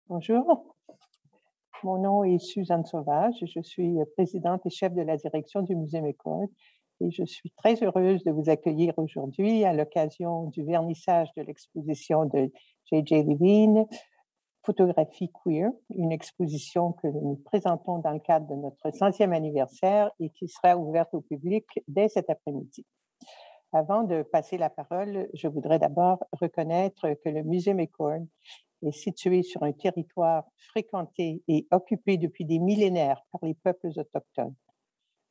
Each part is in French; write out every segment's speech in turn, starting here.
Bonjour, mon nom est Suzanne Sauvage. Je suis présidente et chef de la direction du Musée McCord et je suis très heureuse de vous accueillir aujourd'hui à l'occasion du vernissage de l'exposition de J.J. Levine, Photographie queer, une exposition que nous présentons dans le cadre de notre 100e anniversaire et qui sera ouverte au public dès cet après-midi. Avant de passer la parole, je voudrais d'abord reconnaître que le Musée McCord est situé sur un territoire fréquenté et occupé depuis des millénaires par les peuples autochtones.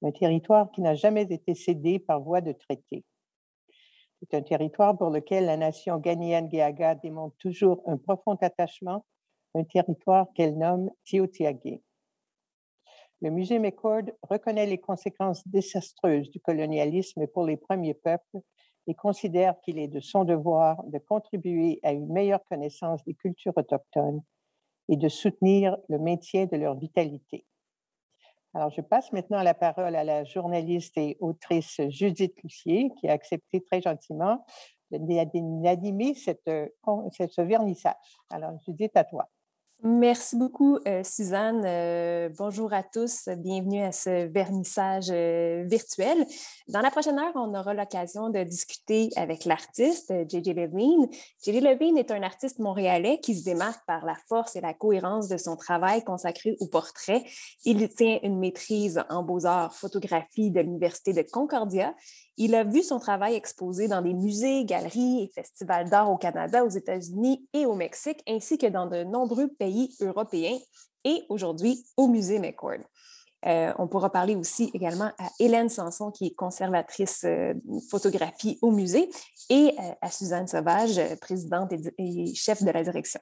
Un territoire qui n'a jamais été cédé par voie de traité. C'est un territoire pour lequel la nation ghanéenne-Gayaga démontre toujours un profond attachement, un territoire qu'elle nomme Tiohtià:ke. Le musée McCord reconnaît les conséquences désastreuses du colonialisme pour les premiers peuples et considère qu'il est de son devoir de contribuer à une meilleure connaissance des cultures autochtones et de soutenir le maintien de leur vitalité. Alors, je passe maintenant la parole à la journaliste et autrice Judith Lucier, qui a accepté très gentiment d'animer ce vernissage. Alors, Judith, à toi. Merci beaucoup, Suzanne. Bonjour à tous. Bienvenue à ce vernissage virtuel. Dans la prochaine heure, on aura l'occasion de discuter avec l'artiste J.J. Levine. J.J. Levine est un artiste montréalais qui se démarque par la force et la cohérence de son travail consacré au portrait. Il tient une maîtrise en beaux-arts photographie de l'Université de Concordia. Il a vu son travail exposé dans des musées, galeries et festivals d'art au Canada, aux États-Unis et au Mexique, ainsi que dans de nombreux pays européens et aujourd'hui au Musée McCord. On pourra parler aussi également à Hélène Sanson, qui est conservatrice photographie au musée, et à Suzanne Sauvage, présidente et chef de la direction.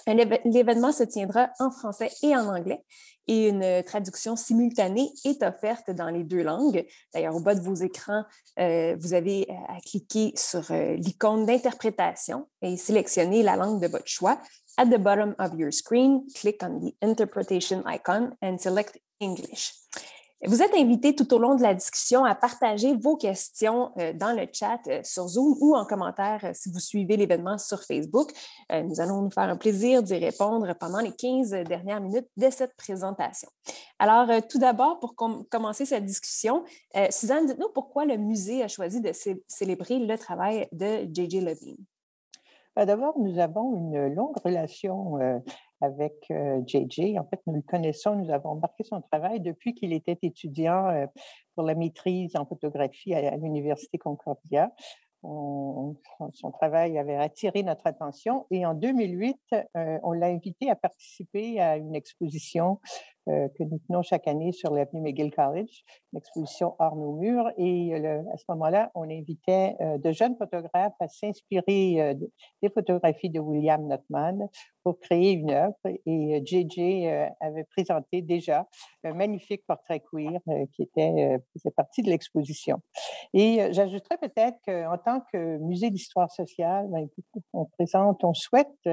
L'événement se tiendra en français et en anglais et une traduction simultanée est offerte dans les deux langues. D'ailleurs, au bas de vos écrans, vous avez à cliquer sur l'icône d'interprétation et sélectionner la langue de votre choix. At the bottom of your screen, click on the interpretation icon and select English. Vous êtes invités tout au long de la discussion à partager vos questions dans le chat sur Zoom ou en commentaire si vous suivez l'événement sur Facebook. Nous allons nous faire un plaisir d'y répondre pendant les 15 dernières minutes de cette présentation. Alors, tout d'abord, pour commencer cette discussion, Suzanne, dites-nous pourquoi le musée a choisi de célébrer le travail de J.J. Levine. D'abord, nous avons une longue relation avec J.J. En fait, nous le connaissons, nous avons remarqué son travail depuis qu'il était étudiant pour la maîtrise en photographie à l'Université Concordia. Son travail avait attiré notre attention et en 2008, on l'a invité à participer à une exposition que nous tenons chaque année sur l'avenue McGill College, l'exposition Hors nos murs. Et à ce moment-là, on invitait de jeunes photographes à s'inspirer des photographies de William Notman pour créer une œuvre. Et J.J. avait présenté déjà un magnifique portrait queer qui faisait partie de l'exposition. Et j'ajouterais peut-être qu'en tant que musée d'histoire sociale, on souhaite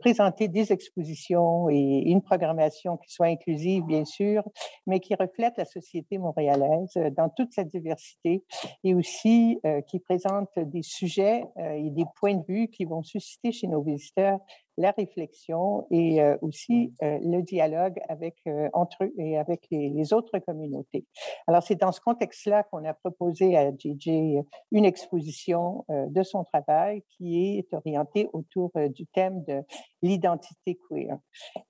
présenter des expositions et une programmation qui soit inclusive, bien sûr, mais qui reflète la société montréalaise dans toute sa diversité et aussi qui présente des sujets et des points de vue qui vont susciter chez nos visiteurs la réflexion et aussi le dialogue entre eux et avec les autres communautés. Alors, c'est dans ce contexte-là qu'on a proposé à J.J. une exposition de son travail qui est orientée autour du thème de l'identité queer.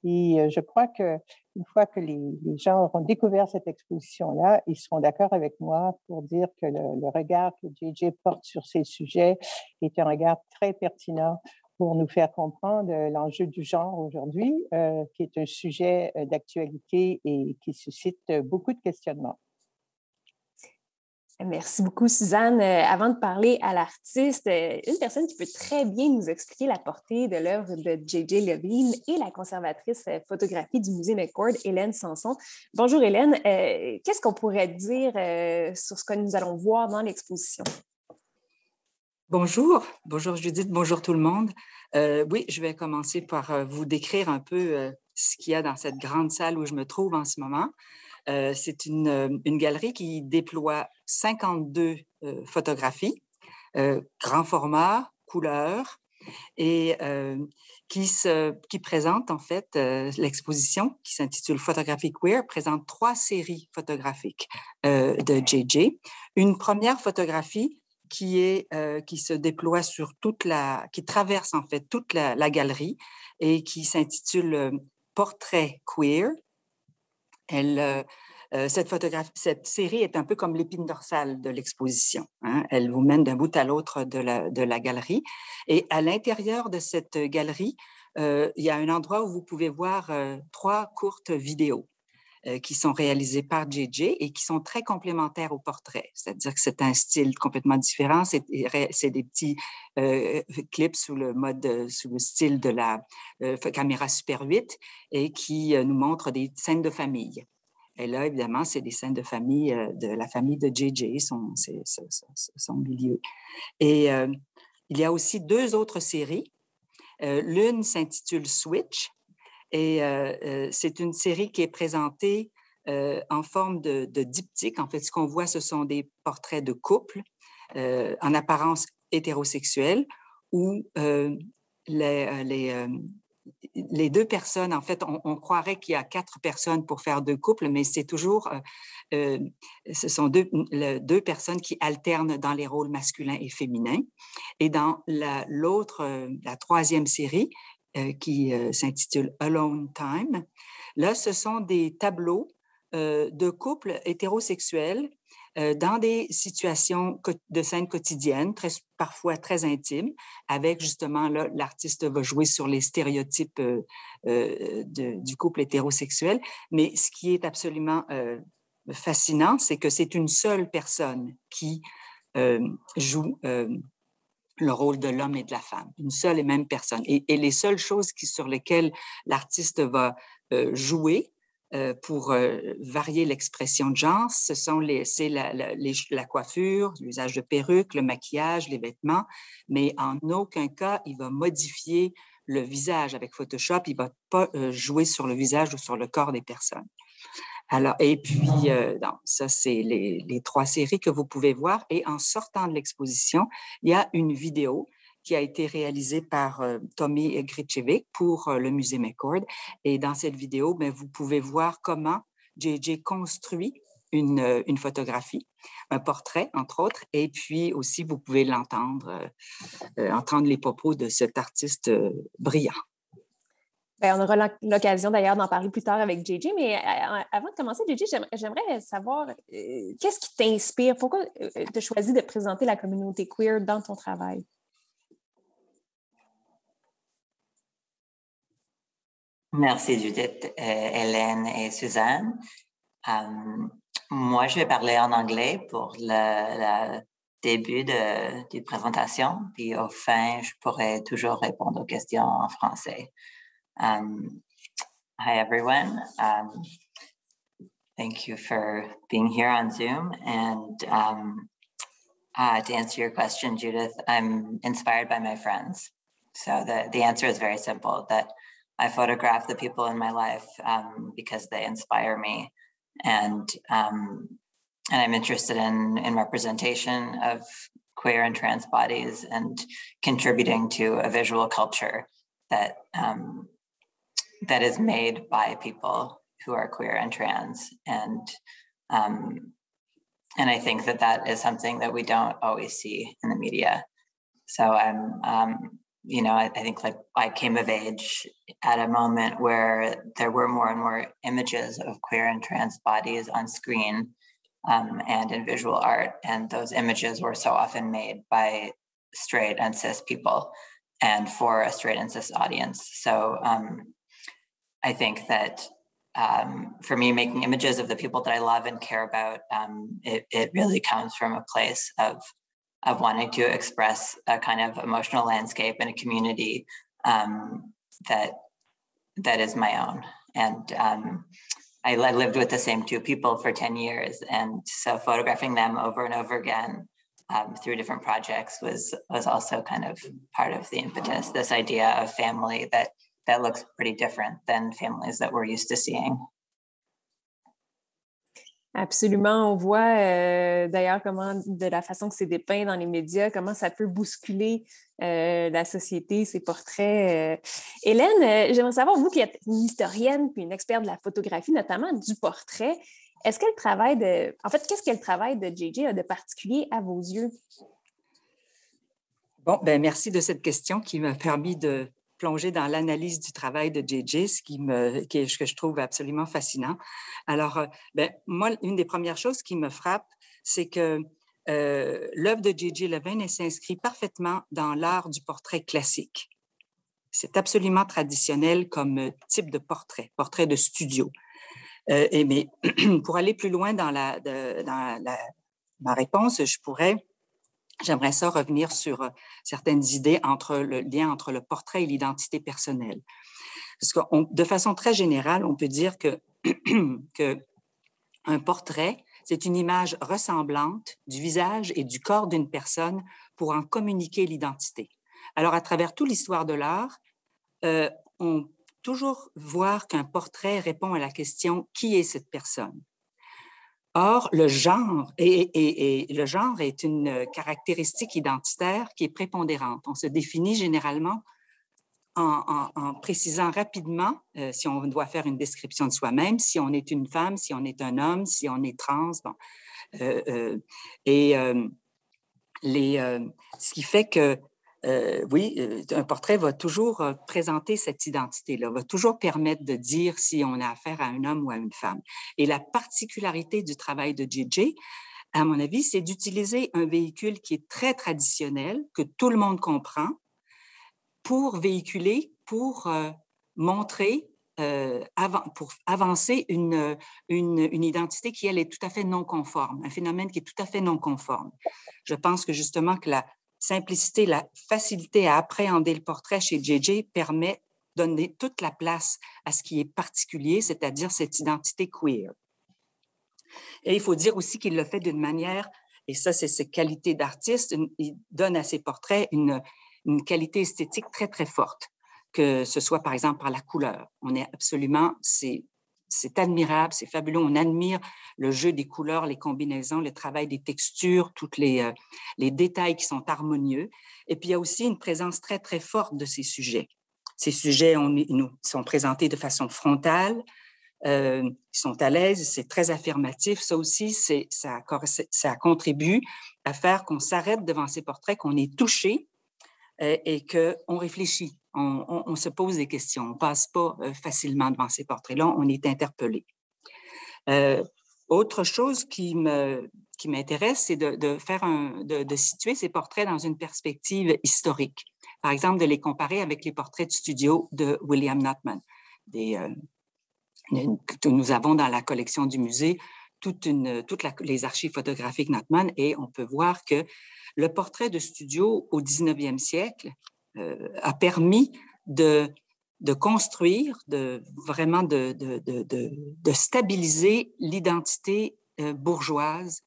Et je crois qu'une fois que les gens auront découvert cette exposition-là, ils seront d'accord avec moi pour dire que le regard que J.J. porte sur ces sujets est un regard très pertinent pour nous faire comprendre l'enjeu du genre aujourd'hui, qui est un sujet d'actualité et qui suscite beaucoup de questionnements. Merci beaucoup, Suzanne. Avant de parler à l'artiste, une personne qui peut très bien nous expliquer la portée de l'œuvre de J.J. Levine est la conservatrice photographie du Musée McCord, Hélène Sanson. Bonjour Hélène, qu'est-ce qu'on pourrait dire sur ce que nous allons voir dans l'exposition? Bonjour Judith, bonjour tout le monde. Oui, je vais commencer par vous décrire un peu ce qu'il y a dans cette grande salle où je me trouve en ce moment. C'est une galerie qui déploie 52 photographies, grand format, couleur, et qui présente en fait l'exposition qui s'intitule Photographie queer, présente 3 séries photographiques de JJ. Une première photographie qui se déploie sur qui traverse en fait toute la galerie et qui s'intitule Portrait queer. Cette série est un peu comme l'épine dorsale de l'exposition. Hein? Elle vous mène d'un bout à l'autre de la galerie. Et à l'intérieur de cette galerie, il y a un endroit où vous pouvez voir 3 courtes vidéos qui sont réalisées par JJ et qui sont très complémentaires au portrait. C'est-à-dire que c'est un style complètement différent. C'est des petits clips sous le style de la caméra Super 8 et qui nous montrent des scènes de famille. Et là, évidemment, c'est des scènes de famille, de la famille de JJ, son milieu. Et il y a aussi 2 autres séries. L'une s'intitule Switch et c'est une série qui est présentée en forme de diptyque. En fait, ce qu'on voit, ce sont des portraits de couples en apparence hétérosexuels où les 2 personnes, en fait, on croirait qu'il y a 4 personnes pour faire 2 couples, mais c'est toujours, ce sont deux personnes qui alternent dans les rôles masculins et féminins. Et dans la 3e série, qui s'intitule Alone Time, là, ce sont des tableaux de couples hétérosexuels dans des situations de scène quotidienne, parfois très intimes, avec justement, là, l'artiste va jouer sur les stéréotypes du couple hétérosexuel. Mais ce qui est absolument fascinant, c'est que c'est une seule personne qui joue le rôle de l'homme et de la femme, une seule et même personne. Et les seules choses sur lesquelles l'artiste va jouer pour varier l'expression de genre, c'est la coiffure, l'usage de perruques, le maquillage, les vêtements, mais en aucun cas, il va modifier le visage avec Photoshop, il ne va pas jouer sur le visage ou sur le corps des personnes. Alors, et puis, ça, c'est les 3 séries que vous pouvez voir. Et en sortant de l'exposition, il y a une vidéo qui a été réalisée par Tommy Gricevic pour le Musée McCord. Et dans cette vidéo, vous pouvez voir comment JJ construit une photographie, un portrait, entre autres. Et puis aussi, vous pouvez l'entendre, entendre les propos de cet artiste brillant. On aura l'occasion d'ailleurs d'en parler plus tard avec JJ, mais avant de commencer, JJ, j'aimerais savoir qu'est-ce qui t'inspire? Pourquoi tu as choisi de présenter la communauté queer dans ton travail? Merci Judith, Hélène et Suzanne. Moi, je vais parler en anglais pour le début de présentation, puis au fin, je pourrai toujours répondre aux questions en français. Hi, everyone. Thank you for being here on Zoom. And to answer your question, Judith, I'm inspired by my friends. So the answer is very simple, that I photograph the people in my life because they inspire me. And I'm interested in representation of queer and trans bodies and contributing to a visual culture that is made by people who are queer and trans. And I think that is something that we don't always see in the media. So I think like I came of age at a moment where there were more and more images of queer and trans bodies on screen and in visual art. And those images were so often made by straight and cis people and for a straight and cis audience. So I think that for me, making images of the people that I love and care about, it really comes from a place of wanting to express a kind of emotional landscape and a community that is my own. And I lived with the same 2 people for 10 years. And so photographing them over and over again through different projects was also kind of part of the impetus, this idea of family that looks pretty different than families that we're used to seeing. Absolument. On voit d'ailleurs comment, de la façon que c'est dépeint dans les médias, comment ça peut bousculer la société, ces portraits. Hélène, j'aimerais savoir, vous qui êtes une historienne puis une experte de la photographie, notamment du portrait, est-ce que le travail de... En fait, qu'est-ce que le travail de JJ a de particulier à vos yeux? Bon, ben merci de cette question qui m'a permis de plonger dans l'analyse du travail de JJ, ce que je trouve absolument fascinant. Alors, ben, moi, une des premières choses qui me frappe, c'est que l'œuvre de JJ Levin s'inscrit parfaitement dans l'art du portrait classique. C'est absolument traditionnel comme type de portrait de studio. Mais pour aller plus loin dans ma réponse, j'aimerais ça revenir sur certaines idées entre le lien entre le portrait et l'identité personnelle. Parce que de façon très générale, on peut dire que un portrait, c'est une image ressemblante du visage et du corps d'une personne pour en communiquer l'identité. Alors, à travers toute l'histoire de l'art, on peut toujours voir qu'un portrait répond à la question « Qui est cette personne ?» Or, le genre est une caractéristique identitaire qui est prépondérante. On se définit généralement en précisant rapidement si on doit faire une description de soi-même, si on est une femme, si on est un homme, si on est trans. Bon. Ce qui fait que, un portrait va toujours présenter cette identité-là, va toujours permettre de dire si on a affaire à un homme ou à une femme. Et la particularité du travail de JJ, à mon avis, c'est d'utiliser un véhicule qui est très traditionnel, que tout le monde comprend, pour véhiculer, pour montrer, pour avancer une identité qui, elle, est tout à fait non conforme, un phénomène qui est tout à fait non conforme. Je pense que justement que la simplicité, la facilité à appréhender le portrait chez JJ permet de donner toute la place à ce qui est particulier, c'est-à-dire cette identité queer. Et il faut dire aussi qu'il le fait d'une manière, et ça, c'est ses qualités d'artiste, il donne à ses portraits une qualité esthétique très, très forte, que ce soit, par exemple, par la couleur. On est absolument, c'est admirable, c'est fabuleux. On admire le jeu des couleurs, les combinaisons, le travail des textures, tous les détails qui sont harmonieux. Et puis, il y a aussi une présence très, très forte de ces sujets. Ces sujets nous sont présentés de façon frontale, ils sont à l'aise, c'est très affirmatif. Ça aussi, ça contribue à faire qu'on s'arrête devant ces portraits, qu'on est touché et qu'on réfléchit. On se pose des questions. On ne passe pas facilement devant ces portraits-là. On est interpellé. Autre chose qui m'intéresse, c'est de situer ces portraits dans une perspective historique. Par exemple, de les comparer avec les portraits de studio de William Notman. Nous avons dans la collection du musée toutes les archives photographiques Notman et on peut voir que le portrait de studio au 19e siècle a permis de construire, vraiment de stabiliser l'identité bourgeoise,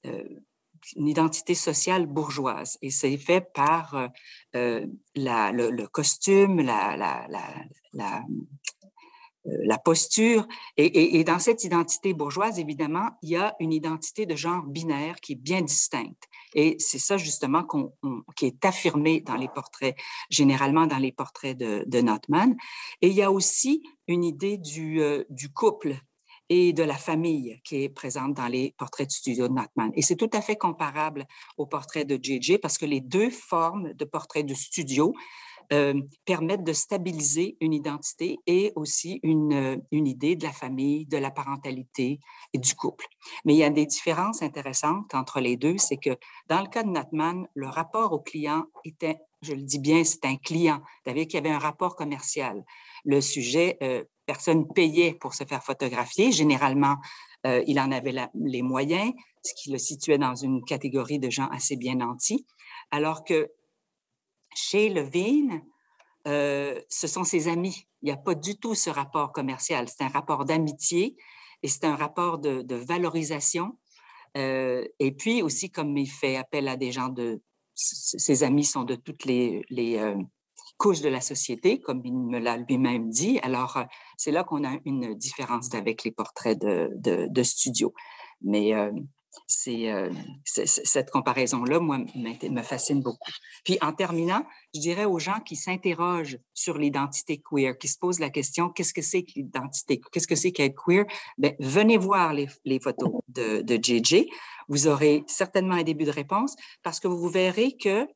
une identité sociale bourgeoise. Et c'est fait par le costume, la posture. Et dans cette identité bourgeoise, évidemment, il y a une identité de genre binaire qui est bien distincte. Et c'est ça, justement, qui est affirmé dans les portraits, généralement dans les portraits de Notman. Et il y a aussi une idée du couple et de la famille qui est présente dans les portraits de studio de Notman. Et c'est tout à fait comparable aux portraits de JJ parce que les deux formes de portraits de studio permettent de stabiliser une identité et aussi une idée de la famille, de la parentalité et du couple. Mais il y a des différences intéressantes entre les deux, c'est que dans le cas de Notman, le rapport au client était, je le dis bien, c'est un client, c'est-à-dire qu'il y avait un rapport commercial. Le sujet, personne payait pour se faire photographier. Généralement, il en avait les moyens, ce qui le situait dans une catégorie de gens assez bien nantis, alors que chez Levin, ce sont ses amis. Il n'y a pas du tout ce rapport commercial. C'est un rapport d'amitié et c'est un rapport de valorisation. Et puis aussi, comme il fait appel à des gens ses amis sont de toutes les couche de la société, comme il me l'a lui-même dit. Alors, c'est là qu'on a une différence avec les portraits de studio. Mais cette comparaison-là, moi, me fascine beaucoup. Puis, en terminant, je dirais aux gens qui s'interrogent sur l'identité queer, qui se posent la question, qu'est-ce que c'est que l'identité? Qu'est-ce que c'est qu'être queer? Bien, venez voir les photos de JJ. Vous aurez certainement un début de réponse parce que vous verrez que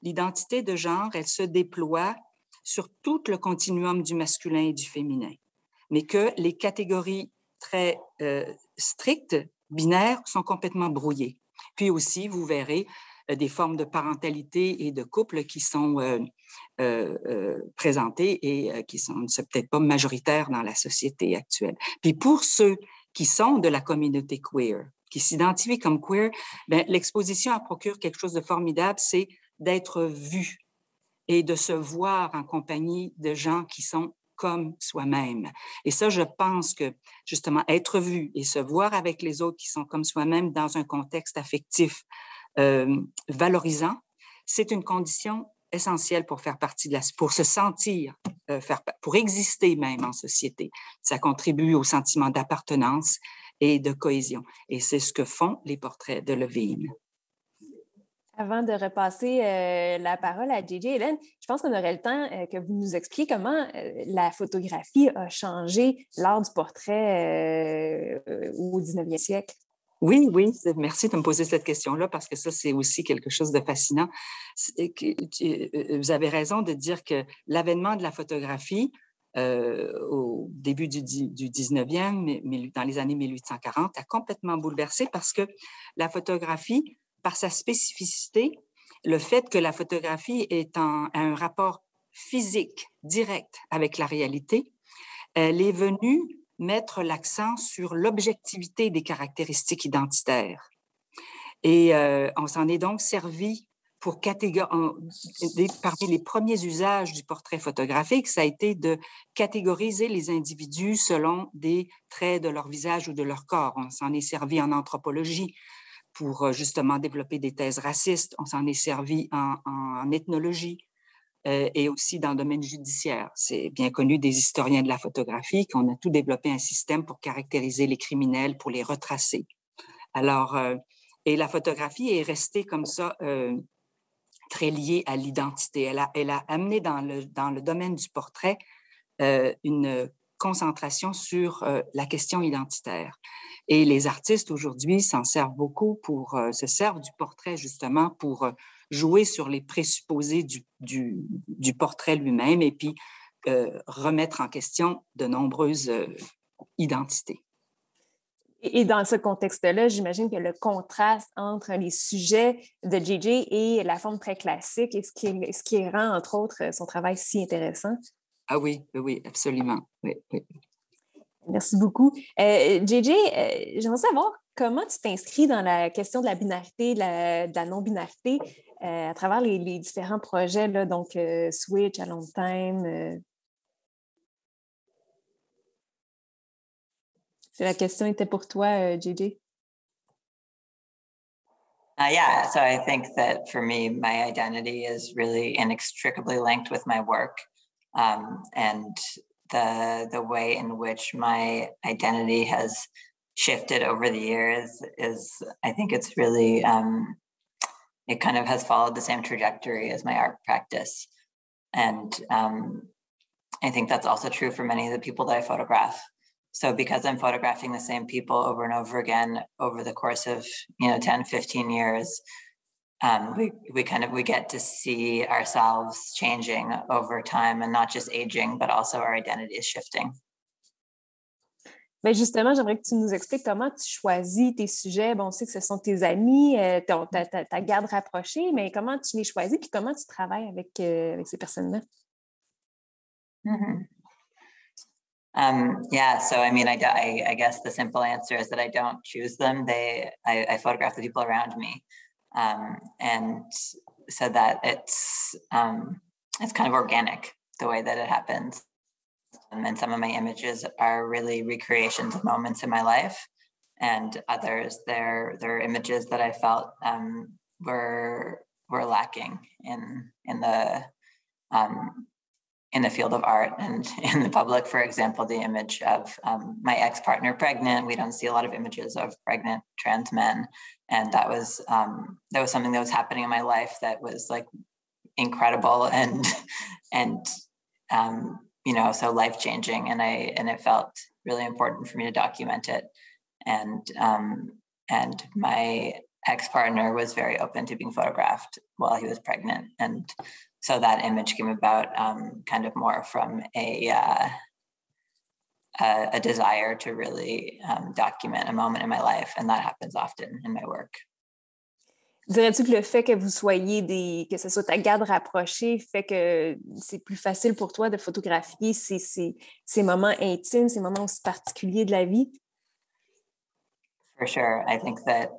l'identité de genre, elle se déploie sur tout le continuum du masculin et du féminin, mais que les catégories très strictes, binaires, sont complètement brouillées. Puis aussi, vous verrez des formes de parentalité et de couple qui sont présentées et qui sont peut-être pas majoritaires dans la société actuelle. Puis pour ceux qui sont de la communauté queer, qui s'identifient comme queer, bien, l'exposition elle procure quelque chose de formidable, c'est d'être vu et de se voir en compagnie de gens qui sont comme soi-même. Et ça, je pense que, justement, être vu et se voir avec les autres qui sont comme soi-même dans un contexte affectif valorisant, c'est une condition essentielle pour faire partie pour se sentir, pour exister même en société. Ça contribue au sentiment d'appartenance et de cohésion. Et c'est ce que font les portraits de Levine. Avant de repasser la parole à JJ, Hélène, je pense qu'on aurait le temps que vous nous expliquiez comment la photographie a changé l'art du portrait au 19e siècle. Oui, merci de me poser cette question-là parce que ça, c'est aussi quelque chose de fascinant. Vous avez raison de dire que l'avènement de la photographie au début du 19e, dans les années 1840, a complètement bouleversé parce que la photographie, par sa spécificité, le fait que la photographie a un rapport physique direct avec la réalité, elle est venue mettre l'accent sur l'objectivité des caractéristiques identitaires. Et on s'en est donc servi pour parmi les premiers usages du portrait photographique, ça a été de catégoriser les individus selon des traits de leur visage ou de leur corps. On s'en est servi en anthropologie pour justement développer des thèses racistes. On s'en est servi en ethnologie et aussi dans le domaine judiciaire. C'est bien connu des historiens de la photographie qu'on a tout développé un système pour caractériser les criminels, pour les retracer. Alors, et la photographie est restée comme ça très liée à l'identité. Elle a amené dans le domaine du portrait une concentration sur la question identitaire. Et les artistes aujourd'hui s'en servent beaucoup se servent du portrait justement pour jouer sur les présupposés du portrait lui-même et puis remettre en question de nombreuses identités. Et dans ce contexte-là, j'imagine que le contraste entre les sujets de JJ et la forme très classique est ce qui rend, entre autres, son travail si intéressant. Ah oui, absolument. Oui. Merci beaucoup. JJ, j'aimerais savoir comment tu t'inscris dans la question de la binarité, de la non-binarité à travers les différents projets, là, donc Switch, A Long Time. Si la question était pour toi, JJ. Yeah, so I think that for me, my identity is really inextricably linked with my work. And the way in which my identity has shifted over the years is, I think it's really, it kind of has followed the same trajectory as my art practice. And I think that's also true for many of the people that I photograph. So because I'm photographing the same people over and over again over the course of 10, 15 years, we get to see ourselves changing over time and not just aging, but also our identity is shifting. Bien justement, j'aimerais que tu nous expliques comment tu choisis tes sujets. Bon, on sait que ce sont tes amis, ta garde rapprochée, mais comment tu les choisis puis comment tu travailles avec ces personnes-là? Mm-hmm. Yeah, so I mean, I guess the simple answer is that I don't choose them. I photograph the people around me, and so that it's kind of organic the way that it happens. And some of my images are really recreations of moments in my life, and others they're images that I felt were lacking in the in the field of art and in the public. For example, the image of my ex-partner pregnant. We don't see a lot of images of pregnant trans men. And that was something that was happening in my life that was like incredible and so life-changing. And it felt really important for me to document it. And my ex-partner was very open to being photographed while he was pregnant. And so that image came about kind of more from a desire to really document a moment in my life. And that happens often in my work. Dirais-tu que le fait que vous soyez que ce soit ta garde rapprochée fait que c'est plus facile pour toi de photographier ces moments intimes, ces moments aussi particuliers de la vie? For sure. I think that,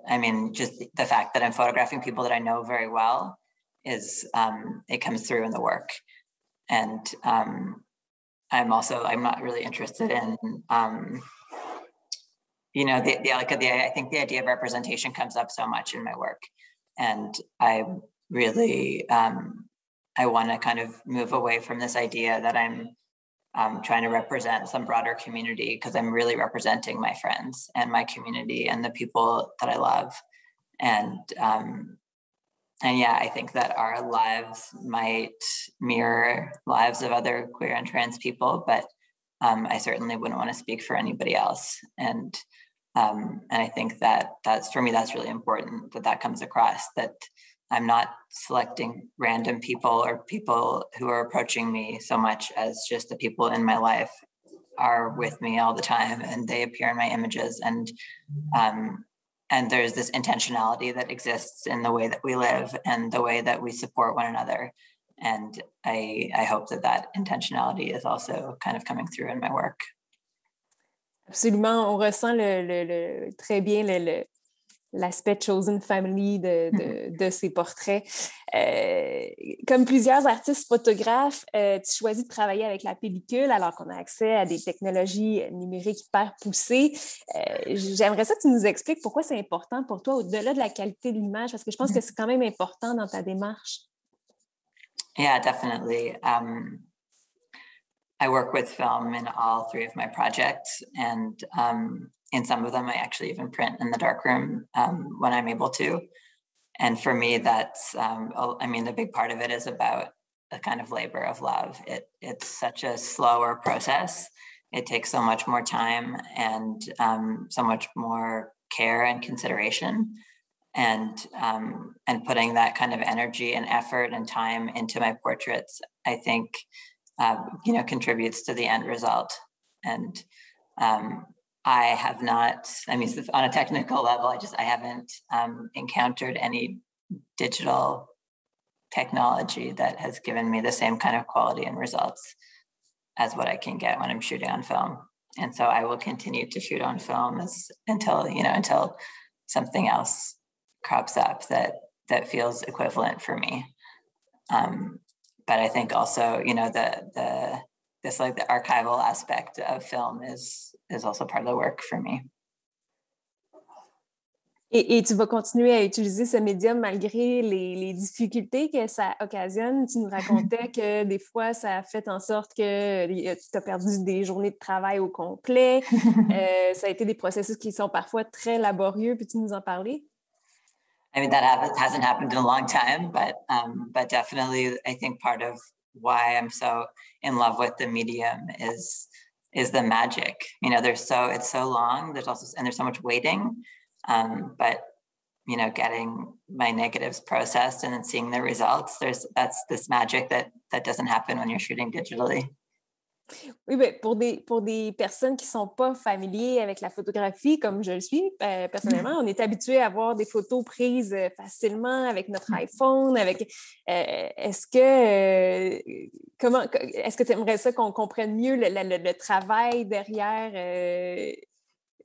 just the fact that I'm photographing people that I know very well is, it comes through in the work. And I'm not really interested in, I think the idea of representation comes up so much in my work. And I really, I want to kind of move away from this idea that I'm trying to represent some broader community, because I'm really representing my friends and my community and the people that I love. And yeah, I think that our lives might mirror lives of other queer and trans people, but I certainly wouldn't want to speak for anybody else. And I think that's for me, that's really important that comes across, that I'm not selecting random people or people who are approaching me so much as just the people in my life are with me all the time and they appear in my images. And there's this intentionality that exists in the way that we live and the way that we support one another. And I hope that intentionality is also kind of coming through in my work. Absolument, on ressent très bien l'aspect chosen family de ces portraits. Comme plusieurs artistes photographes, tu choisis de travailler avec la pellicule alors qu'on a accès à des technologies numériques hyper poussées. J'aimerais ça que tu nous expliques pourquoi c'est important pour toi au-delà de la qualité de l'image, parce que je pense que c'est quand même important dans ta démarche. Yeah, definitely. I work with film in all three of my projects, and in some of them I actually even print in the darkroom when I'm able to. And for me, that's, the big part of it is about a kind of labor of love. It's such a slower process. It takes so much more time and so much more care and consideration. And putting that kind of energy and effort and time into my portraits, I think, contributes to the end result. And I have not, on a technical level, I haven't encountered any digital technology that has given me the same kind of quality and results as what I can get when I'm shooting on film. And so I will continue to shoot on film until something else crops up that feels equivalent for me. But I think also, the archival aspect of film is also part of the work for me. Et tu vas continuer à utiliser ce médium malgré les difficultés que ça occasionne. Tu nous racontais que des fois, ça a fait en sorte que tu as perdu des journées de travail au complet. Ça a été des processus qui sont parfois très laborieux. Peux-tu nous en parler? That hasn't happened in a long time, but definitely I think part of why I'm so in love with the medium is the magic. It's so long. There's so much waiting, but getting my negatives processed and then seeing the results. That's this magic that doesn't happen when you're shooting digitally. Oui, bien, pour des personnes qui ne sont pas familiers avec la photographie, comme je le suis, personnellement, on est habitué à voir des photos prises facilement avec notre iPhone. Est-ce que tu aimerais ça qu'on comprenne mieux le travail derrière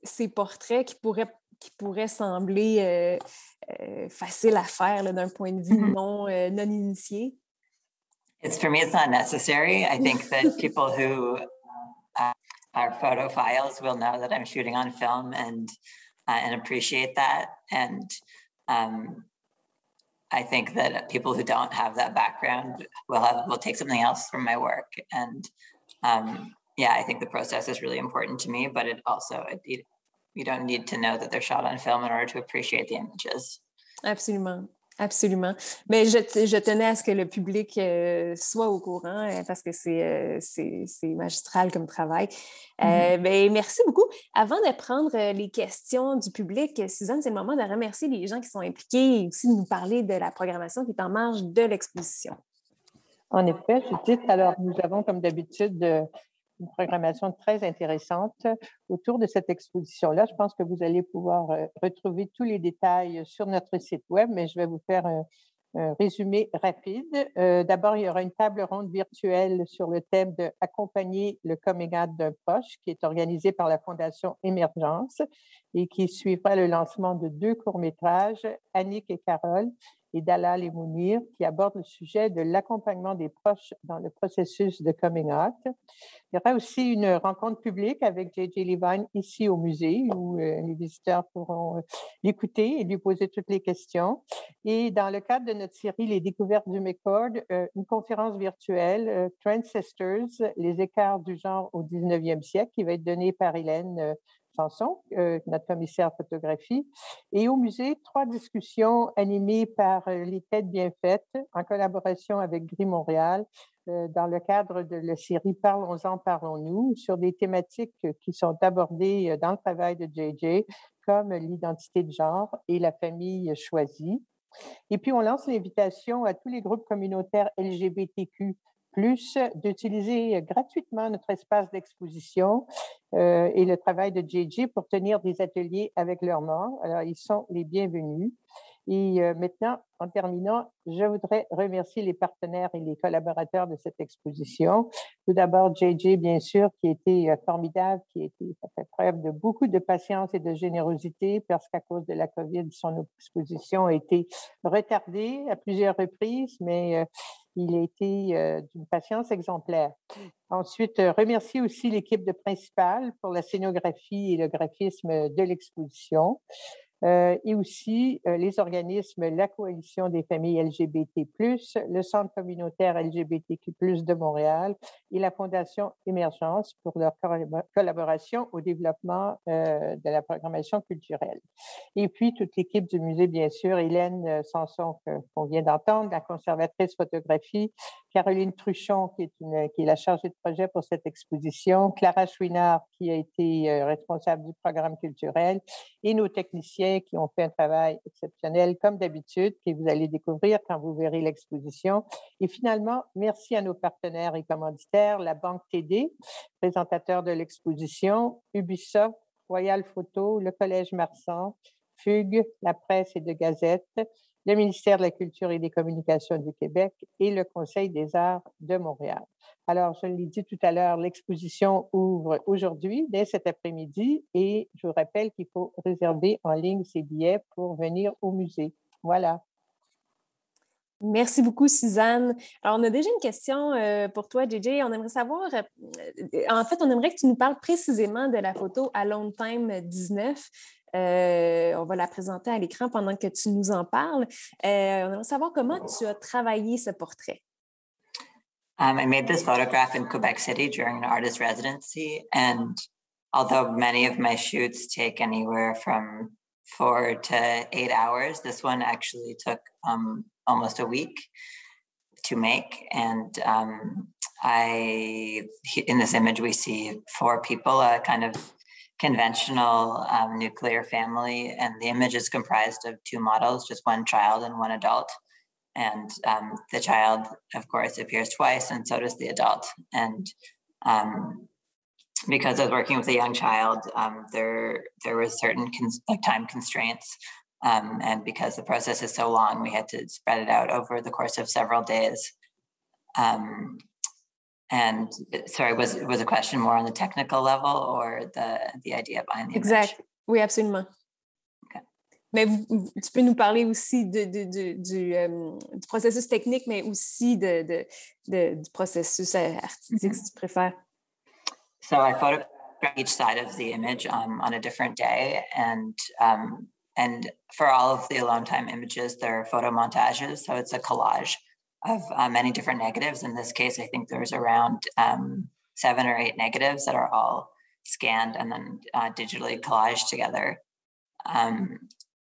ces portraits qui pourraient sembler faciles à faire d'un point de vue non initié? For me, it's not necessary. I think that people who are photophiles will know that I'm shooting on film and appreciate that. And I think that people who don't have that background will take something else from my work. And yeah, I think the process is really important to me, but you don't need to know that they're shot on film in order to appreciate the images. Absolument. Absolument. Mais je tenais à ce que le public soit au courant parce que c'est magistral comme travail. Ben, merci beaucoup. Avant de prendre les questions du public, Suzanne, c'est le moment de remercier les gens qui sont impliqués et aussi de nous parler de la programmation qui est en marge de l'exposition. En effet, Judith, alors nous avons comme d'habitude une programmation très intéressante autour de cette exposition-là. Je pense que vous allez pouvoir retrouver tous les détails sur notre site web, mais je vais vous faire un résumé rapide. D'abord, il y aura une table ronde virtuelle sur le thème de « Accompagner le coming out d'un proche » qui est organisée par la Fondation Émergence et qui suivra le lancement de 2 courts-métrages, Annick et Carole, et Dalal et Mounir, qui abordent le sujet de l'accompagnement des proches dans le processus de coming out. Il y aura aussi une rencontre publique avec J.J. Levine ici au musée où les visiteurs pourront l'écouter et lui poser toutes les questions. Et dans le cadre de notre série Les découvertes du McCord, une conférence virtuelle, Trend Sisters, les écarts du genre au 19e siècle, qui va être donnée par Hélène Sanson, notre commissaire photographie. Et au musée, 3 discussions animées par les Têtes bien faites en collaboration avec Gris Montréal dans le cadre de la série Parlons-en, parlons-nous sur des thématiques qui sont abordées dans le travail de JJ comme l'identité de genre et la famille choisie. Et puis, on lance l'invitation à tous les groupes communautaires LGBTQ+, d'utiliser gratuitement notre espace d'exposition et le travail de JJ pour tenir des ateliers avec leurs membres. Alors, ils sont les bienvenus. Et maintenant, en terminant, je voudrais remercier les partenaires et les collaborateurs de cette exposition. Tout d'abord, JJ, bien sûr, qui a été formidable, qui a fait preuve de beaucoup de patience et de générosité parce qu'à cause de la COVID, son exposition a été retardée à plusieurs reprises, mais il a été d'une patience exemplaire. Ensuite, remercier aussi l'équipe de Principal pour la scénographie et le graphisme de l'exposition. Et aussi les organismes La Coalition des familles LGBT+, le Centre communautaire LGBTQ+, de Montréal et la Fondation Émergence pour leur collaboration au développement de la programmation culturelle. Et puis, toute l'équipe du musée, bien sûr, Hélène Sanson, qu'on vient d'entendre, la conservatrice photographie, Caroline Truchon, qui est la chargée de projet pour cette exposition, Clara Chouinard, qui a été responsable du programme culturel, et nos techniciens qui ont fait un travail exceptionnel, comme d'habitude, que vous allez découvrir quand vous verrez l'exposition. Et finalement, merci à nos partenaires et commanditaires, la Banque TD, présentateur de l'exposition, Ubisoft, Royal Photo, le Collège Marsan, Fugue, la presse et de Gazette, le ministère de la Culture et des Communications du Québec et le Conseil des arts de Montréal. Alors, je l'ai dit tout à l'heure, l'exposition ouvre aujourd'hui, dès cet après-midi, et je vous rappelle qu'il faut réserver en ligne ses billets pour venir au musée. Voilà. Merci beaucoup, Suzanne. Alors, on a déjà une question pour toi, JJ. On aimerait savoir, en fait, on aimerait que tu nous parles précisément de la photo Alone Time 19. On va la présenter à l'écran pendant que tu nous en parles. On aimerait savoir comment tu as travaillé ce portrait. I made this photograph in Quebec City during an artist residency, and although many of my shoots take anywhere from 4 to 8 hours, this one actually took almost a week to make. And in this image, we see 4 people, a kind of conventional nuclear family, and the image is comprised of 2 models, just 1 child and 1 adult. And the child, of course, appears twice, and so does the adult. And because I was working with a young child, there were certain time constraints. And because the process is so long, we had to spread it out over the course of several days. And sorry, was a question more on the technical level or the idea behind the image? Exact. Oui, absolument. Okay. Mais tu peux nous parler aussi du processus technique, mais aussi du processus artistique, si tu préfères. So I photographed each side of the image on a different day, and And for all of the alone time images, they're photo montages. So it's a collage of many different negatives. In this case, I think there's around 7 or 8 negatives that are all scanned and then digitally collaged together.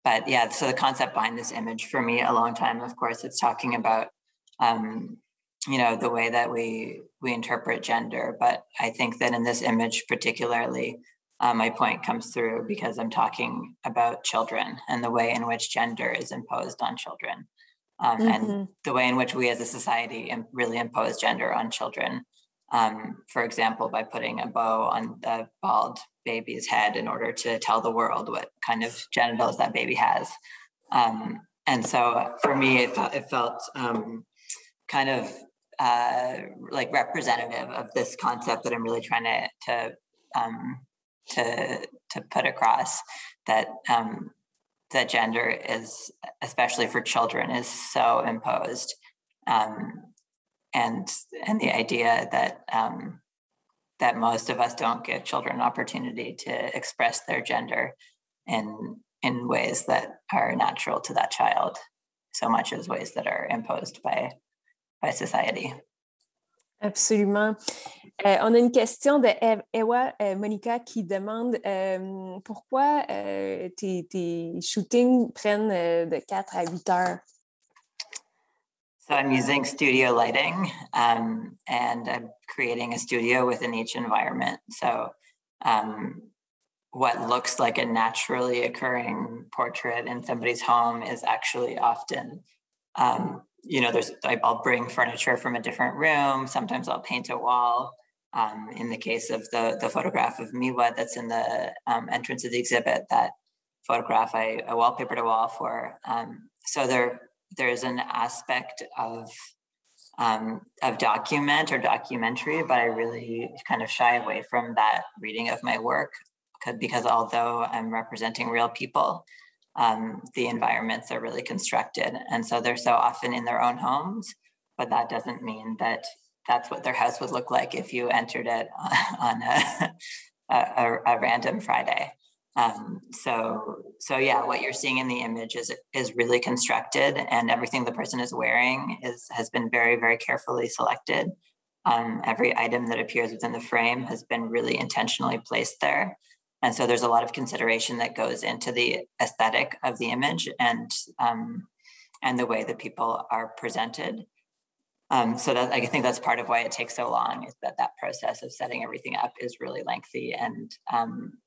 But yeah, so the concept behind this image for me, alone time, of course, it's talking about, the way that we interpret gender. But I think that in this image particularly, my point comes through because I'm talking about children and the way in which gender is imposed on children, and the way in which we as a society really impose gender on children. For example, by putting a bow on the bald baby's head in order to tell the world what kind of genitals that baby has. And so for me, it felt kind of like representative of this concept that I'm really trying to put across, that that gender is, especially for children, is so imposed, and the idea that that most of us don't give children an opportunity to express their gender in ways that are natural to that child, so much as ways that are imposed by society. Absolument. On a une question de Ewa Monica qui demande pourquoi tes shootings prennent de 4 à 8 heures. So I'm using studio lighting, and I'm creating a studio within each environment. So what looks like a naturally occurring portrait in somebody's home is actually often, I'll bring furniture from a different room. Sometimes I'll paint a wall. In the case of the photograph of Miwa that's in the entrance of the exhibit, that photograph I wallpapered a wall for. So there's an aspect of document or documentary, but I really kind of shy away from that reading of my work because although I'm representing real people, the environments are really constructed. And so they're so often in their own homes, but that doesn't mean that that's what their house would look like if you entered it on a random Friday. So yeah, what you're seeing in the image is really constructed, and everything the person is wearing has been very, very carefully selected. Every item that appears within the frame has been really intentionally placed there. And so there's a lot of consideration that goes into the aesthetic of the image and the way that people are presented. So that I think that's part of why it takes so long, is that process of setting everything up is really lengthy. And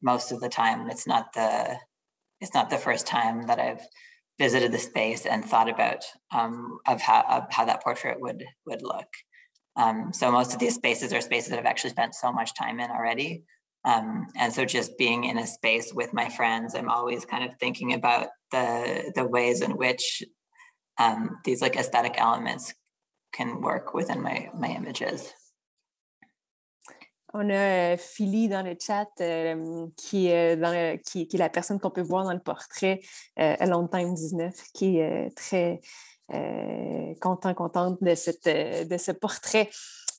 most of the time, it's not the first time that I've visited the space and thought about of how that portrait would look. So most of these spaces are spaces that I've actually spent so much time in already. And so just being in a space with my friends, I'm always kind of thinking about the ways in which these like aesthetic elements can work within my images. On a Philly dans le chat qui est la personne qu'on peut voir dans le portrait Alone Time 19, qui est très contente de ce portrait.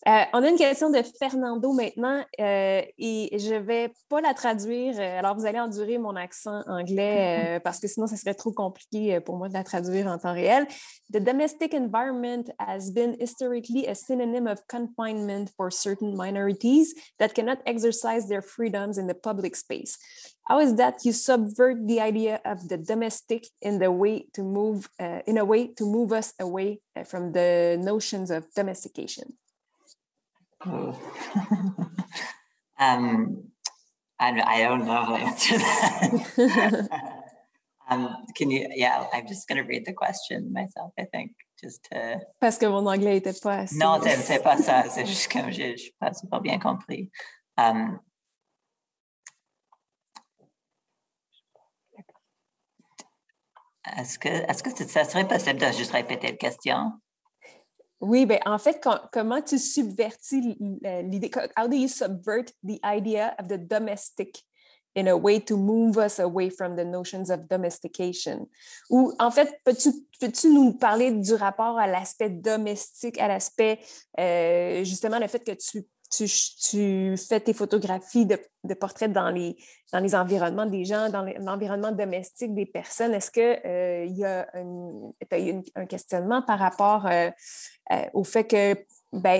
On a une question de Fernando maintenant et je ne vais pas la traduire. Alors, vous allez endurer mon accent anglais parce que sinon, ça serait trop compliqué pour moi de la traduire en temps réel. The domestic environment has been historically a synonym of confinement for certain minorities that cannot exercise their freedoms in the public space. How is that you subvert the idea of the domestic in a way to move us away from the notions of domestication? I don't know how to answer that. Can you? Yeah, I'm just going to read the question myself, I think, just to. Parce que mon anglais était pas assez. Non, c'est pas ça. C'est juste que je n'ai pas bien compris. Est-ce que ça serait possible de juste répéter la question? Oui, bien, en fait, comment tu subvertis l'idée? How do you subvert the idea of the domestic in a way to move us away from the notions of domestication? Ou, en fait, peux-tu nous parler du rapport à l'aspect domestique, à l'aspect, justement, le fait que tu fais tes photographies de portraits dans les environnements des gens, dans l'environnement domestique des personnes. Est-ce qu'il y a un questionnement par rapport au fait que,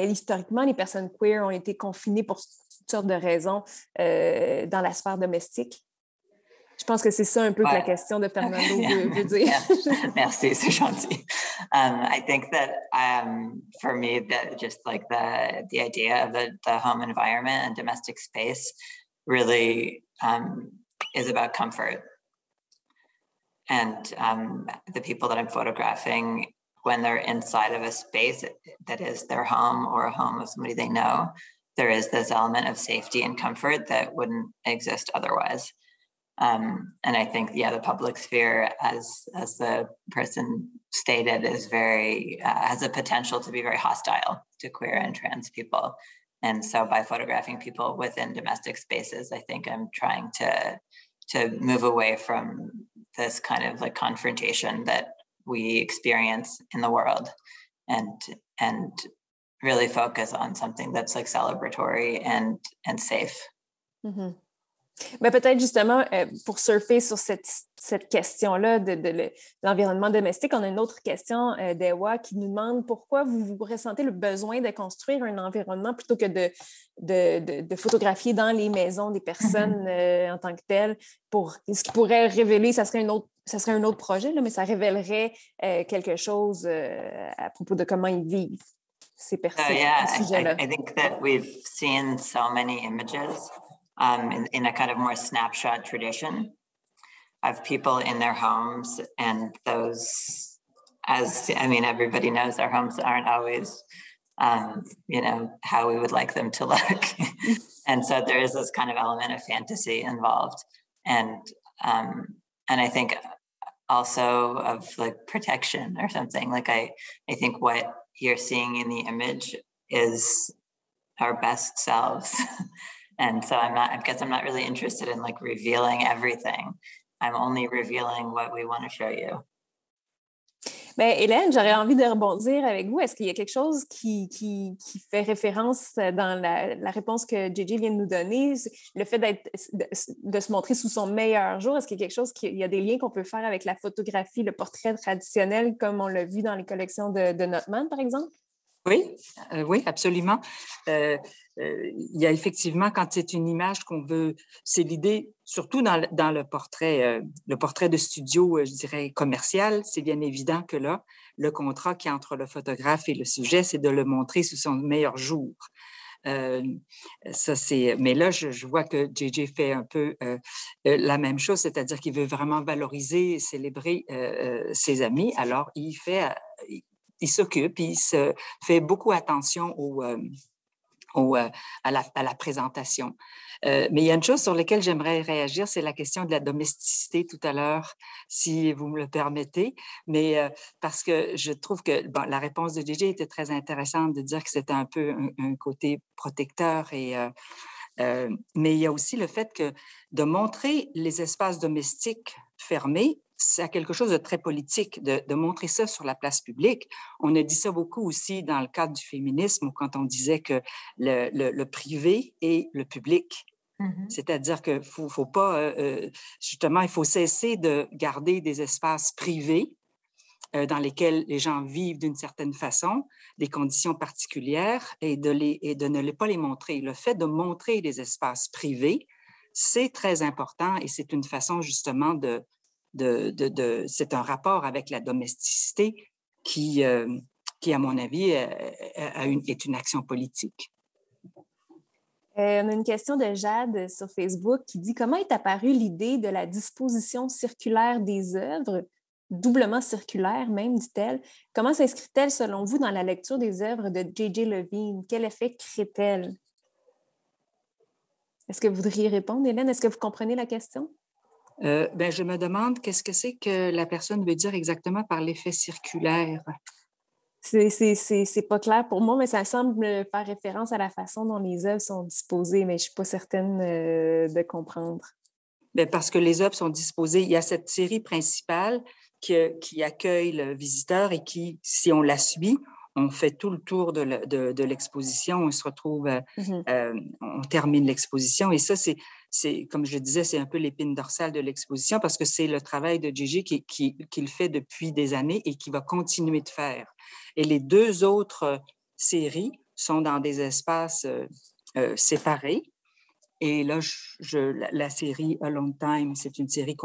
historiquement, les personnes queer ont été confinées pour toutes sortes de raisons dans la sphère domestique? Je pense que c'est ça un peu que la question de Fernando veut dire. Merci, c'est gentil. I think that for me, that just like the idea of the home environment and domestic space really is about comfort. And the people that I'm photographing, when they're inside of a space that is their home or a home of somebody they know, there is this element of safety and comfort that wouldn't exist otherwise. And I think, the public sphere, as the person stated, is very has a potential to be very hostile to queer and trans people. And so, by photographing people within domestic spaces, I think I'm trying to move away from this kind of like confrontation that we experience in the world, and really focus on something that's like celebratory and safe. Mm-hmm. Mais peut-être justement, pour surfer sur cette question-là de l'environnement domestique, on a une autre question d'Ewa qui nous demande pourquoi vous ressentez le besoin de construire un environnement plutôt que de photographier dans les maisons des personnes en tant que telles. Ce qui pourrait révéler, ça serait un autre projet, là, mais ça révélerait quelque chose à propos de comment ils vivent ces personnes. I think that we've seen so many images in a kind of more snapshot tradition of people in their homes, and those, everybody knows our homes aren't always, how we would like them to look. And so there is this kind of element of fantasy involved. And I think also of like protection or something. Like I think what you're seeing in the image is our best selves. And so I guess I'm not really interested in like revealing everything. I'm only revealing what we want to show you. Bien, Hélène, j'aurais envie de rebondir avec vous. Est-ce qu'il y a quelque chose qui fait référence dans la réponse que JJ vient de nous donner, le fait de se montrer sous son meilleur jour? Est-ce qu'il y a quelque chose il y a des liens qu'on peut faire avec la photographie, le portrait traditionnel, comme on l'a vu dans les collections de Notman, par exemple? Oui, absolument. Il y a effectivement, quand c'est une image qu'on veut, c'est l'idée, surtout dans le portrait de studio, je dirais, commercial, c'est bien évident que là, le contrat qui est entre le photographe et le sujet, c'est de le montrer sous son meilleur jour. Mais là, je vois que JJ fait un peu la même chose, c'est-à-dire qu'il veut vraiment valoriser, célébrer ses amis. Alors, il s'occupe, il se fait beaucoup attention à la présentation. Mais il y a une chose sur laquelle j'aimerais réagir, c'est la question de la domesticité tout à l'heure, si vous me le permettez. Mais parce que je trouve que la réponse de JJ était très intéressante, de dire que c'était un peu un côté protecteur. Mais il y a aussi le fait que de montrer les espaces domestiques fermés, c'est quelque chose de très politique, de montrer ça sur la place publique. On a dit ça beaucoup aussi dans le cadre du féminisme, quand on disait que le privé et le public. Mm-hmm. C'est-à-dire qu'il faut pas, justement, il faut cesser de garder des espaces privés dans lesquels les gens vivent d'une certaine façon, des conditions particulières, et de ne pas les montrer. Le fait de montrer les espaces privés, c'est très important et c'est une façon justement c'est un rapport avec la domesticité qui à mon avis, est une action politique. On a une question de Jade sur Facebook qui dit « Comment est apparue l'idée de la disposition circulaire des œuvres, doublement circulaire même, dit-elle? Comment s'inscrit-elle selon vous dans la lecture des œuvres de J.J. Levine? Quel effet crée-t-elle? » Est-ce que vous voudriez répondre, Hélène? Est-ce que vous comprenez la question? Je me demande qu'est-ce que c'est que la personne veut dire exactement par l'effet circulaire. C'est pas clair pour moi, mais ça semble faire référence à la façon dont les œuvres sont disposées, mais je ne suis pas certaine de comprendre. Bien, parce que les œuvres sont disposées, il y a cette série principale qui accueille le visiteur et qui, si on la suit, on fait tout le tour de l'exposition, on se retrouve, on termine l'exposition. Et ça, c'est, comme je le disais, c'est un peu l'épine dorsale de l'exposition parce que c'est le travail de Gigi qu'il fait depuis des années et qui va continuer de faire. Et les 2 autres séries sont dans des espaces séparés. Et là, la série A Long Time, c'est une série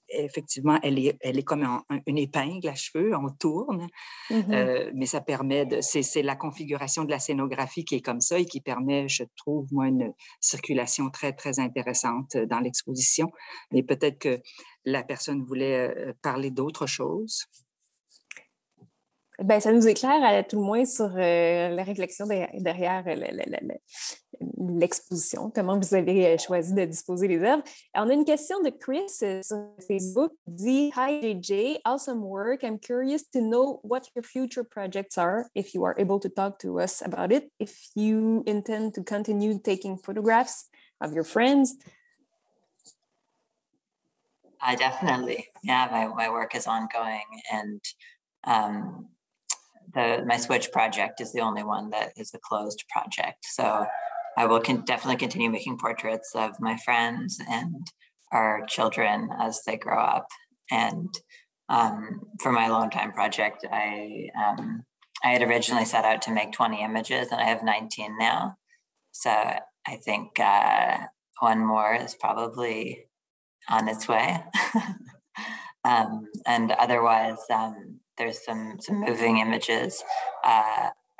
effectivement, elle est comme une épingle à cheveux, on tourne, mais ça permet c'est la configuration de la scénographie qui est comme ça et qui permet, je trouve, moi, une circulation très, très intéressante dans l'exposition. Mais peut-être que la personne voulait parler d'autre chose. Ben, ça nous éclaire à tout le moins sur la réflexion derrière l'exposition, comment vous avez choisi de disposer les œuvres. On a une question de Chris sur Facebook qui dit « Hi JJ, awesome work. I'm curious to know what your future projects are, if you are able to talk to us about it, if you intend to continue taking photographs of your friends. » Definitely. Yeah, my work is ongoing, and my Switch project is the only one that is a closed project. So I will definitely continue making portraits of my friends and our children as they grow up. And for my Long Time project, I had originally set out to make 20 images, and I have 19 now. So I think one more is probably on its way. And otherwise, there's some moving images.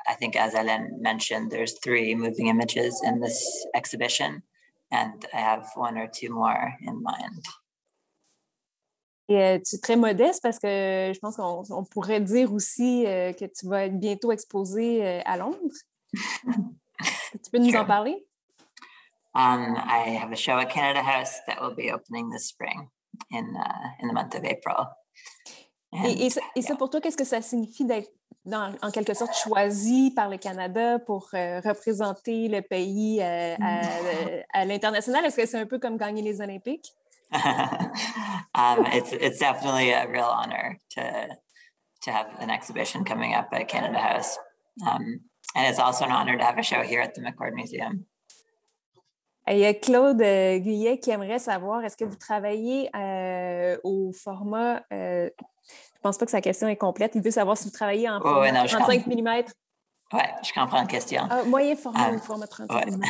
I think, as Hélène mentioned, there's 3 moving images in this exhibition, and I have 1 or 2 more in mind. Et tu es très modeste parce que je pense qu'on pourrait dire aussi que tu vas être bientôt exposée à Londres. Est-ce que tu peux nous en parler? I have a show at Canada House that will be opening this spring in the month of April. Et ça, pour toi, qu'est-ce que ça signifie d'être, en quelque sorte, choisi par le Canada pour représenter le pays à l'international? Est-ce que c'est un peu comme gagner les Olympiques? It's definitely a real honor to have an exhibition coming up at Canada House. And it's also an honor to have a show here at the McCord Museum. Il y a Claude Guyet qui aimerait savoir, est-ce que vous travaillez au format... je ne pense pas que sa question est complète. Il veut savoir si vous travaillez en format 35 mm. Oui, je comprends la question. Moyen format ou format 35 mm.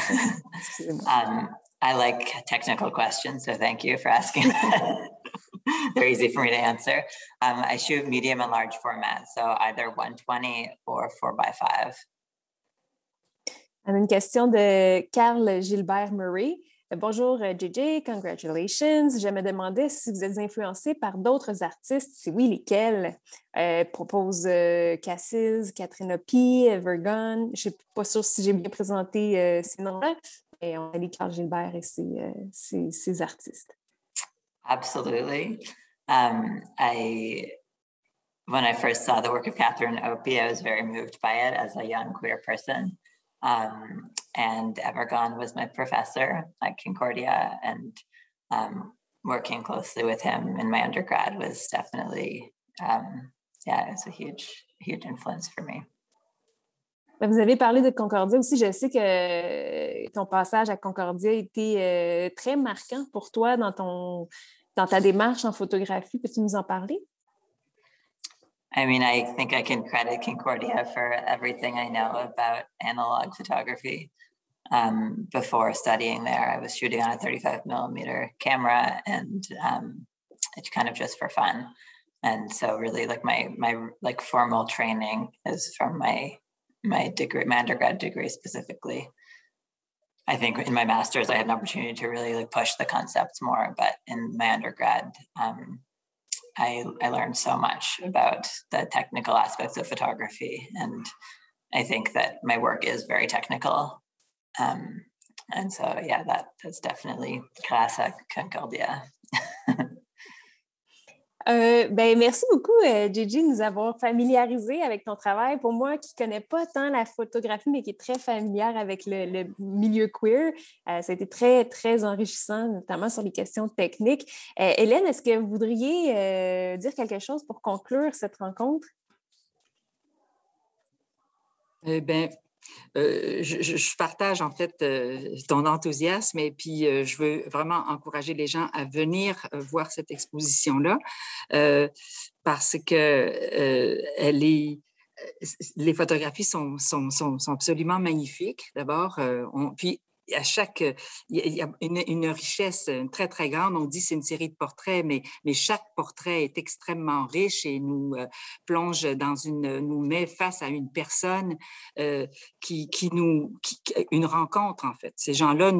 Excusez-moi. I like technical questions, so thank you for asking. They're easy for me to answer. I shoot medium and large format, so either 120 or 4x5. On a une question de Carl Gilbert Murray. Bonjour JJ, congratulations. Je me demandais si vous êtes influencé par d'autres artistes. Si oui, lesquels? Propose Cassis, Katrina P, Vergon. Je ne suis pas sûre si j'ai bien présenté ces noms-là. Et on a dit Carl Gilbert et ses artistes. Absolutely. When I first saw the work of Catherine Opie, I was very moved by it as a young queer person. And Evergon was my professor at Concordia, and working closely with him in my undergrad was definitely, it was a huge influence for me. Vous avez parlé de Concordia aussi. Je sais que ton passage à Concordia a été très marquant pour toi dans ta démarche en photographie. Peux-tu nous en parler? I mean, I think I can credit Concordia for everything I know about analog photography. Before studying there, I was shooting on a 35 millimeter camera, and it's kind of just for fun. And so really like my like formal training is from my degree, my undergrad degree specifically. I think in my master's, I had an opportunity to really like push the concepts more, but in my undergrad, I learned so much about the technical aspects of photography, and I think that my work is very technical. And so, yeah, that's definitely grâce à Concordia. Merci beaucoup, Gigi, de nous avoir familiarisés avec ton travail. Pour moi, qui ne connais pas tant la photographie, mais qui est très familière avec le milieu queer, ça a été très, très enrichissant, notamment sur les questions techniques. Hélène, est-ce que vous voudriez dire quelque chose pour conclure cette rencontre? Je partage en fait ton enthousiasme et puis je veux vraiment encourager les gens à venir voir cette exposition-là parce que les photographies sont absolument magnifiques. D'abord, puis à il y a une richesse très, très grande. On dit que c'est une série de portraits, mais chaque portrait est extrêmement riche et nous plonge nous met face à une personne une rencontre, en fait. Ces gens-là,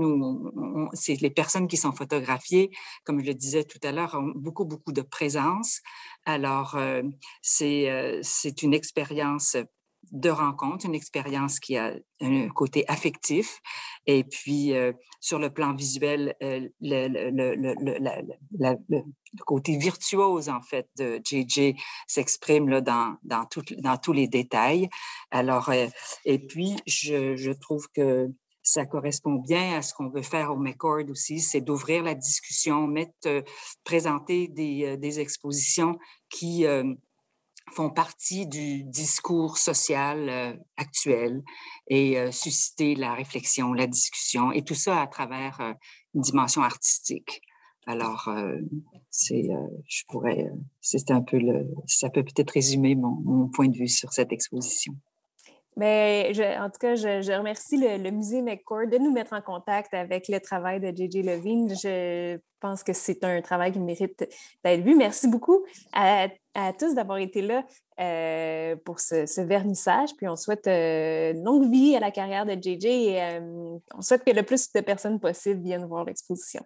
c'est les personnes qui sont photographiées, comme je le disais tout à l'heure, ont beaucoup, beaucoup de présence. Alors, c'est une expérience de rencontre, une expérience qui a un côté affectif. Et puis, sur le plan visuel, le côté virtuose, en fait, de JJ s'exprime là, dans tous les détails. Alors, et puis, je trouve que ça correspond bien à ce qu'on veut faire au McCord aussi, c'est d'ouvrir la discussion, présenter des expositions qui font partie du discours social actuel et susciter la réflexion, la discussion, et tout ça à travers une dimension artistique. Alors, c'est un peu ça peut peut-être résumer mon point de vue sur cette exposition. Mais en tout cas, je remercie le musée McCord de nous mettre en contact avec le travail de J.J. Levine. Je pense que c'est un travail qui mérite d'être vu. Merci beaucoup à tous d'avoir été là pour ce vernissage. Puis on souhaite longue vie à la carrière de J.J. et on souhaite que le plus de personnes possible viennent voir l'exposition.